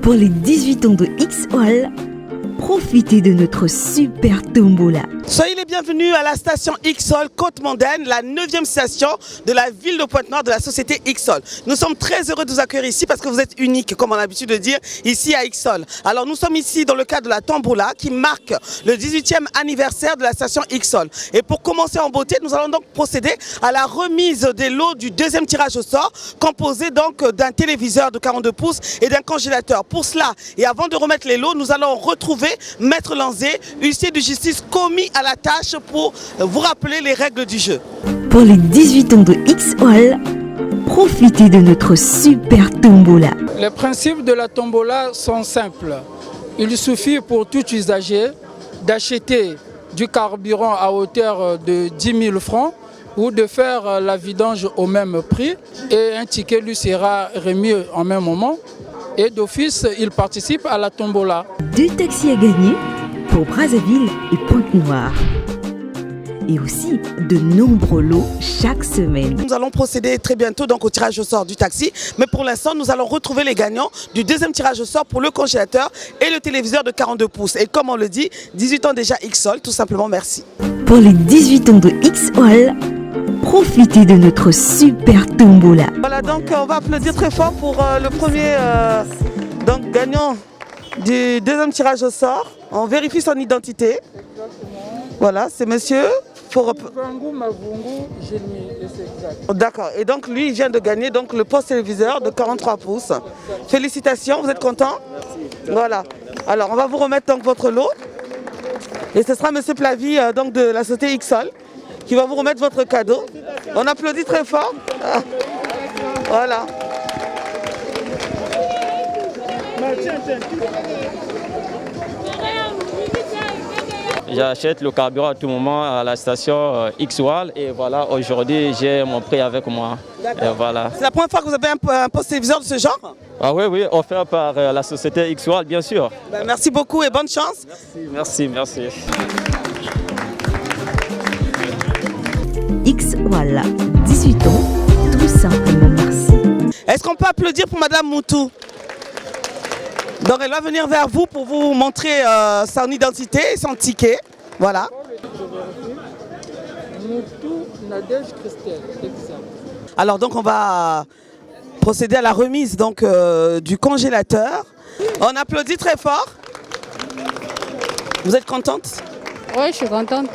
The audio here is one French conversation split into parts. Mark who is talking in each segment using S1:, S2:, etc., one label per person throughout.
S1: Pour les 18 ans de XOL, profitez de notre super tombola.
S2: Soyez les bienvenus à la station XOL Côte-Mondaine, la 9e station de la ville de Pointe-Noire de la société XOL. Nous sommes très heureux de vous accueillir ici parce que vous êtes unique, comme on a l'habitude de dire, ici à XOL. Alors nous sommes ici dans le cadre de la tombola qui marque le 18e anniversaire de la station XOL. Et pour commencer en beauté, nous allons donc procéder à la remise des lots du deuxième tirage au sort, composé donc d'un téléviseur de 42 pouces et d'un congélateur. Pour cela, et avant de remettre les lots, nous allons retrouver Maître Lanzé, huissier de justice commis à la tâche pour vous rappeler les règles du jeu.
S1: Pour les 18 ans de XOL, profitez de notre super tombola.
S3: Les principes de la tombola sont simples. Il suffit pour tout usager d'acheter du carburant à hauteur de 10 000 francs ou de faire la vidange au même prix et un ticket lui sera remis en même moment. Et d'office, il participe à la tombola.
S1: 2 taxis à gagner pour Brazzaville et Pointe-Noire. Et aussi de nombreux lots chaque semaine.
S2: Nous allons procéder très bientôt donc au tirage au sort du taxi. Mais pour l'instant, nous allons retrouver les gagnants du deuxième tirage au sort pour le congélateur et le téléviseur de 42 pouces. Et comme on le dit, 18 ans déjà XOL, tout simplement merci.
S1: Pour les 18 ans de XOL, profitez de notre super tombola.
S2: Voilà, donc on va applaudir très fort pour le premier donc, gagnant du deuxième tirage au sort. On vérifie son identité. Voilà, c'est monsieur. D'accord, et donc lui il vient de gagner donc, le poste téléviseur de 43 pouces. Félicitations, vous êtes content? Voilà, alors on va vous remettre donc votre lot. Et ce sera monsieur Plavy donc, de la société XOL qui va vous remettre votre cadeau. On applaudit très fort. Voilà.
S4: J'achète le carburant à tout moment à la station XOL et voilà, aujourd'hui j'ai mon prix avec moi. Et voilà.
S2: C'est la première fois que vous avez un poste téléviseur de ce genre?
S4: Ah oui, offert par la société XOL bien sûr.
S2: Ben, merci beaucoup et bonne chance.
S4: Merci.
S1: XOL, 18 ans, tout simplement merci.
S2: Est-ce qu'on peut applaudir pour Madame Moutou? Donc elle va venir vers vous pour vous montrer son identité et son ticket. Voilà. Alors donc on va procéder à la remise donc, du congélateur. On applaudit très fort. Vous êtes contente?
S5: Oui, je suis contente.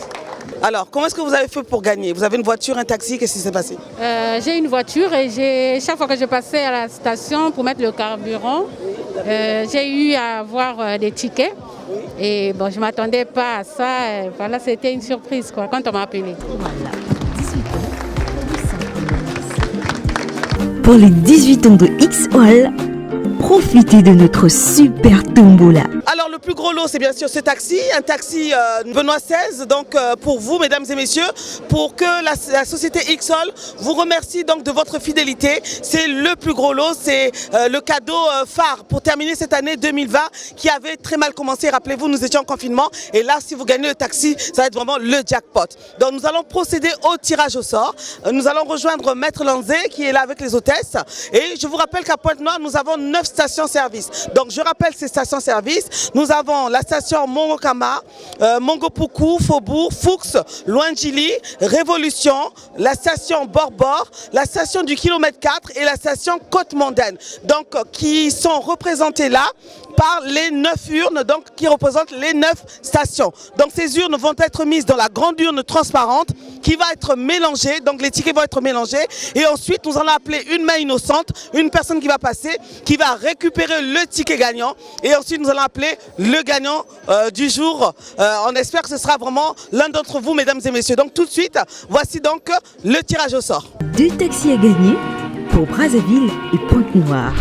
S2: Alors, comment est-ce que vous avez fait pour gagner? Vous avez une voiture, un taxi, qu'est-ce qui s'est passé?
S5: J'ai une voiture et chaque fois que je passais à la station pour mettre le carburant, j'ai eu à avoir des tickets. Et bon, je ne m'attendais pas à ça. Voilà, c'était une surprise quoi, quand on m'a appelé.
S1: Voilà, 18 ans, tout simplement merci. Pour les 18 ans de XOL, profitez de notre super tombola.
S2: Alors le plus gros lot c'est bien sûr ce taxi, un taxi Benoît XVI, donc pour vous mesdames et messieurs, pour que la société XOL vous remercie donc de votre fidélité. C'est le plus gros lot, c'est le cadeau phare pour terminer cette année 2020 qui avait très mal commencé. Rappelez-vous, nous étions en confinement et là si vous gagnez le taxi, ça va être vraiment le jackpot. Donc nous allons procéder au tirage au sort. Nous allons rejoindre Maître Lanzé qui est là avec les hôtesses et je vous rappelle qu'à Pointe-Noire nous avons 9 stations-service. Donc je rappelle ces stations-service. Nous avons la station Mongokama, Mongopuku, Faubourg, Fuchs, Loingili, Révolution, la station Borbor, la station du kilomètre 4 et la station Côte-Mondaine. Donc qui sont représentées là par les 9 urnes donc, qui représentent les 9 stations. Donc ces urnes vont être mises dans la grande urne transparente qui va être mélangée, donc les tickets vont être mélangés et ensuite nous allons appeler une main innocente, une personne qui va passer, qui va récupérer le ticket gagnant et ensuite nous allons appeler le gagnant du jour. On espère que ce sera vraiment l'un d'entre vous mesdames et messieurs. Donc tout de suite, voici donc le tirage au sort.
S1: 2 taxis à gagner pour Brazzaville et Pointe-Noire.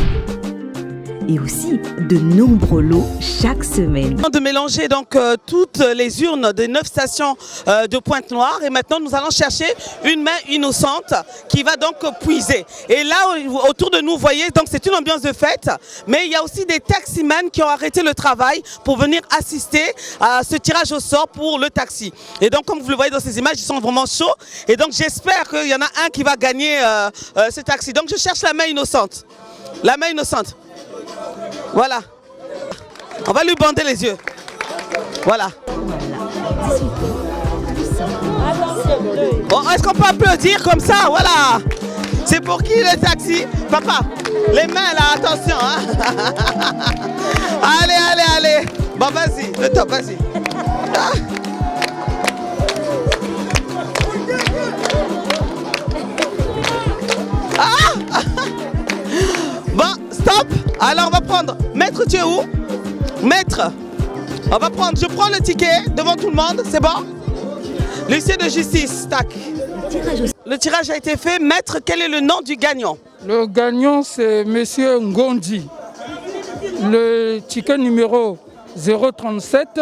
S1: Et aussi de nombreux lots chaque semaine.
S2: De mélanger donc toutes les urnes des 9 stations de Pointe-Noire et maintenant nous allons chercher une main innocente qui va donc puiser. Et là autour de nous, vous voyez, donc c'est une ambiance de fête, mais il y a aussi des taximans qui ont arrêté le travail pour venir assister à ce tirage au sort pour le taxi. Et donc comme vous le voyez dans ces images, ils sont vraiment chauds et donc j'espère qu'il y en a un qui va gagner ce taxi. Donc je cherche la main innocente. La main innocente. Voilà. On va lui bander les yeux. Voilà. Bon, est-ce qu'on peut applaudir comme ça? Voilà. C'est pour qui le taxi? Papa, les mains là, attention. Hein. Allez, allez, allez. Bon, vas-y, le top, vas-y. Ah. Ah. Bon, stop. Alors, on va prendre. Maître, tu es où? Maître. On va prendre. Je prends le ticket devant tout le monde. C'est bon? L'huissier de justice. Tac. Le tirage a été fait. Maître, quel est le nom du gagnant?
S3: Le gagnant, c'est Monsieur Ngondi. Le ticket numéro 037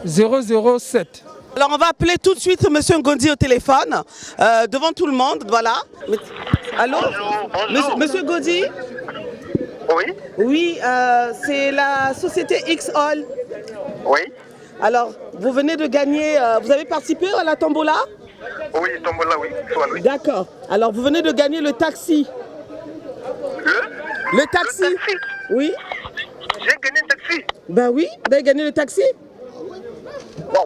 S3: 007.
S2: Alors on va appeler tout de suite Monsieur Ngondi au téléphone, devant tout le monde, voilà. Allô?
S6: Bonjour.
S2: Monsieur Ngondi?
S6: Oui,
S2: Oui, c'est la société X-All.
S6: oui,
S2: Alors, vous venez de gagner, vous avez participé à la tombola?
S6: oui, tombola, oui. Oui.
S2: D'accord. Alors, vous venez de gagner le taxi. Le taxi?
S6: Le taxi.
S2: Oui.
S6: J'ai gagné un taxi.
S2: Ben oui, vous avez gagné le taxi?
S6: Bon.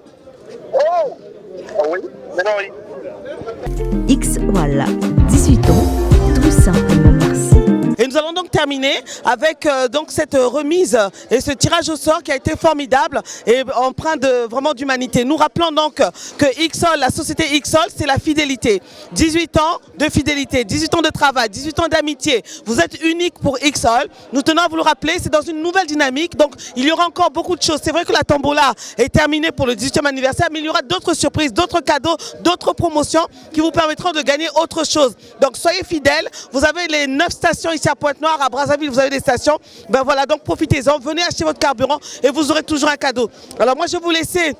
S6: Oh, oui, maintenant oui.
S1: X-Wall, 18 ans, tout simplement merci.
S2: Et nous allons donc terminer avec donc cette remise et ce tirage au sort qui a été formidable et empreint vraiment d'humanité. Nous rappelons donc que X-All, la société X-All, c'est la fidélité. 18 ans de fidélité, 18 ans de travail, 18 ans d'amitié. Vous êtes unique pour X-All. Nous tenons à vous le rappeler, c'est dans une nouvelle dynamique. Donc il y aura encore beaucoup de choses. C'est vrai que la tombola est terminée pour le 18e anniversaire, mais il y aura d'autres surprises, d'autres cadeaux, d'autres promotions qui vous permettront de gagner autre chose. Donc soyez fidèles. Vous avez les 9 stations ici à Pointe-Noire, à Brazzaville, vous avez des stations. Ben voilà, donc profitez-en, venez acheter votre carburant et vous aurez toujours un cadeau. Alors moi je vais vous laisser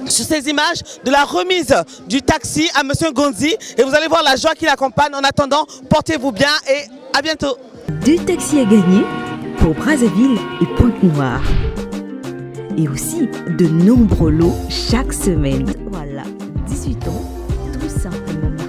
S2: sur ces images de la remise du taxi à Monsieur Ngondi et vous allez voir la joie qui l'accompagne. En attendant, portez-vous bien et à bientôt.
S1: 2 taxis à gagner pour Brazzaville et Pointe-Noire. Et aussi de nombreux lots chaque semaine. Voilà, 18 ans, tout simplement merci.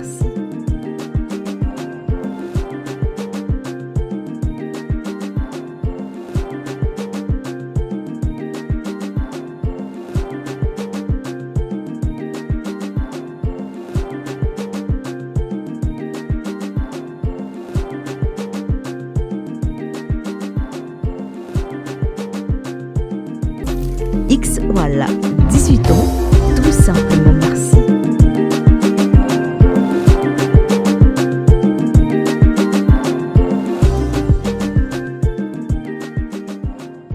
S1: X-Wall, 18 ans, tout simplement.